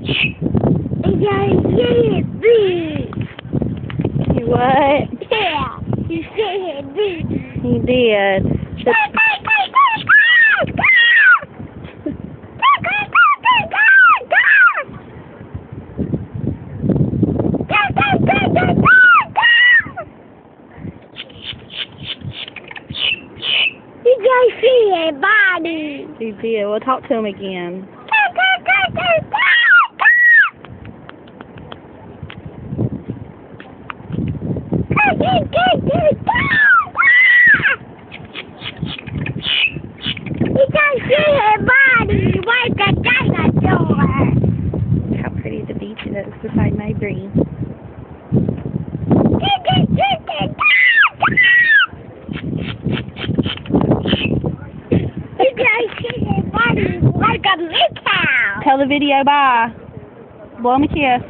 You what? Yeah, you said big. He did. You guys see it, body. He did. We'll talk to him again. You guys see it, body. Like a dinosaur. How pretty the beach is beside my green. You guys see it, body. Like a cow. Tell the video bye. Blow him a kiss.